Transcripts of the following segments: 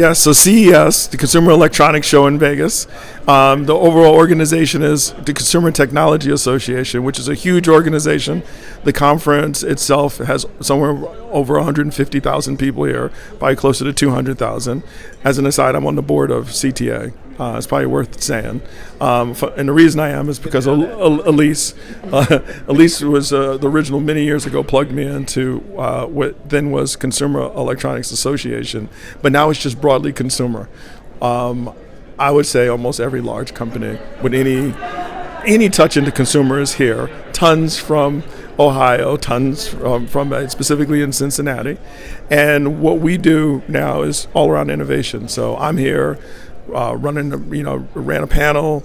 Yeah, so CES, the Consumer Electronics Show in Vegas. The overall organization is the Consumer Technology Association, which is a huge organization. The conference itself has somewhere over 150,000 people here, probably closer to 200,000. As an aside, I'm on the board of CTA. It's probably worth saying. And the reason I am is because Elise was the original many years ago plugged me into what then was Consumer Electronics Association, but now it's just broadly consumer. I would say almost every large company with any touch into consumer is here. Tons from Ohio, tons from specifically in Cincinnati. And what we do now is all around innovation. So I'm here ran a panel.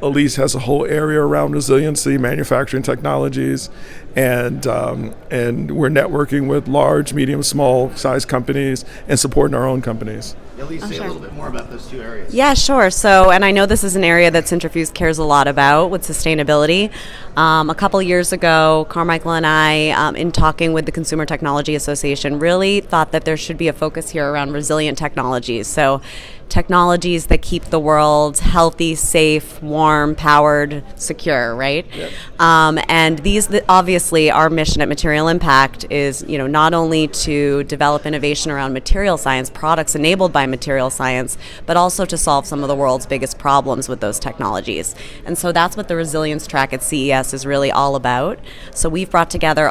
Elise has a whole area around resiliency, manufacturing technologies, and we're networking with large, medium, small size companies and supporting our own companies. Elise, say a little bit more about those two areas. Yeah, sure. So, and I know this is an area that Centrifuge cares a lot about with sustainability. A couple years ago, Carmichael and I, in talking with the Consumer Technology Association, really thought that there should be a focus here around resilient technologies. So, technologies that keep the world healthy, safe, warm, powered, secure, right? Yep. And these, obviously, our mission at Material Impact is, not only to develop innovation around material science, products enabled by material science, but also to solve some of the world's biggest problems with those technologies. And so that's what the resilience track at CES is really all about. So we've brought together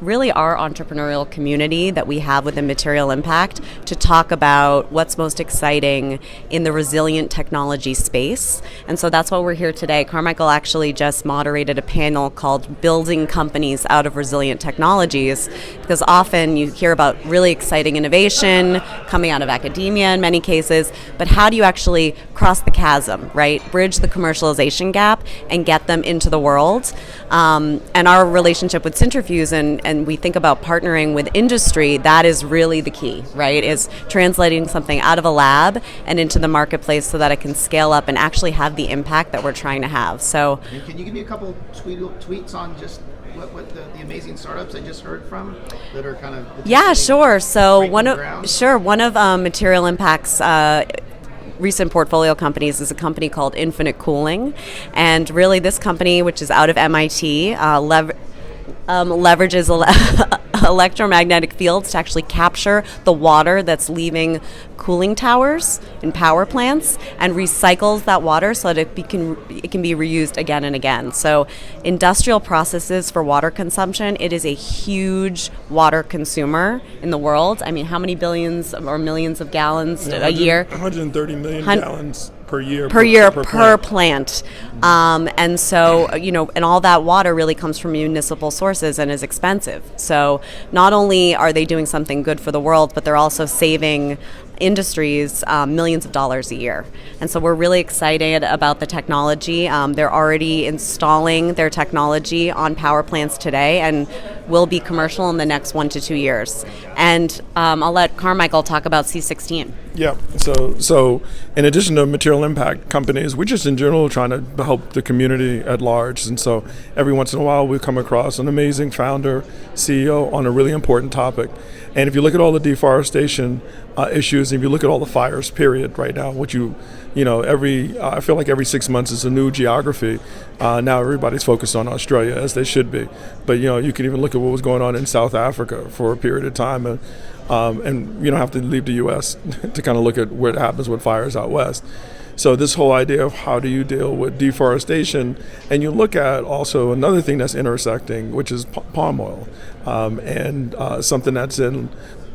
really our entrepreneurial community that we have within Material Impact to talk about what's most exciting in the resilient technology space. And so that's why we're here today. Carmichael actually just moderated a panel called Building Companies Out of Resilient Technologies, because often you hear about really exciting innovation coming out of academia in many cases, but how do you actually cross the chasm, right? Bridge the commercialization gap and get them into the world. And our relationship with Centrifuge, and we think about partnering with industry, that is really the key, right? Is translating something out of a lab and into the marketplace so that it can scale up and actually have the impact that we're trying to have. So, can you give me a couple tweets on just what the amazing startups I just heard from that are kind of sure. So one of ground? Material Impact's recent portfolio companies is a company called Infinite Cooling, and really this company, which is out of MIT, leverages electromagnetic fields to actually capture the water that's leaving cooling towers in power plants and recycles that water so that it can be reused again and again. So industrial processes for water consumption, it is a huge water consumer in the world. I mean, how many billions or millions of gallons a year? 130 million gallons per year per plant. And so, and all that water really comes from municipal sources and is expensive. So not only are they doing something good for the world, but they're also saving industries millions of dollars a year. And so we're really excited about the technology. They're already installing their technology on power plants today and will be commercial in the next 1 to 2 years. And I'll let Carmichael talk about C16. Yeah, so in addition to material impact companies, we're just in general trying to help the community at large. And so every once in a while we come across an amazing founder, CEO on a really important topic. And if you look at all the deforestation issues, if you look at all the fires, period, right now, I feel like every 6 months is a new geography. Now everybody's focused on Australia, as they should be. But, you can even look at what was going on in South Africa for a period of time. And you don't have to leave the U.S. to kind of look at what happens with fires out west. So this whole idea of how do you deal with deforestation, and you look at also another thing that's intersecting, which is palm oil, and something that's in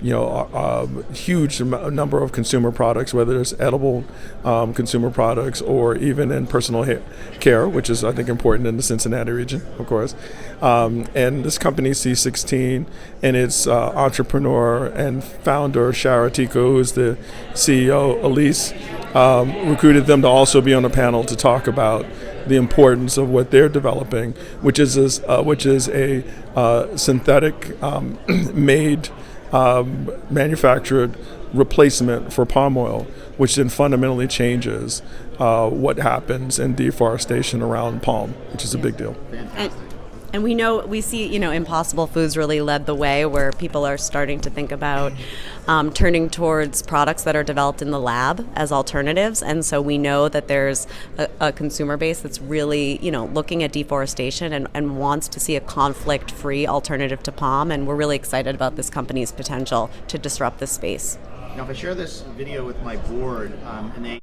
a huge number of consumer products, whether it's edible consumer products or even in personal care, which is, I think, important in the Cincinnati region, of course. And this company, C16, and its entrepreneur and founder, Shara Tiku, who's the CEO, Elise, recruited them to also be on the panel to talk about the importance of what they're developing, which is a synthetic made manufactured replacement for palm oil, which then fundamentally changes what happens in deforestation around palm, which is a big deal. And we see, Impossible Foods really led the way, where people are starting to think about turning towards products that are developed in the lab as alternatives. And so we know that there's a consumer base that's really, looking at deforestation and wants to see a conflict-free alternative to palm. And we're really excited about this company's potential to disrupt this space. Now, if I share this video with my board and they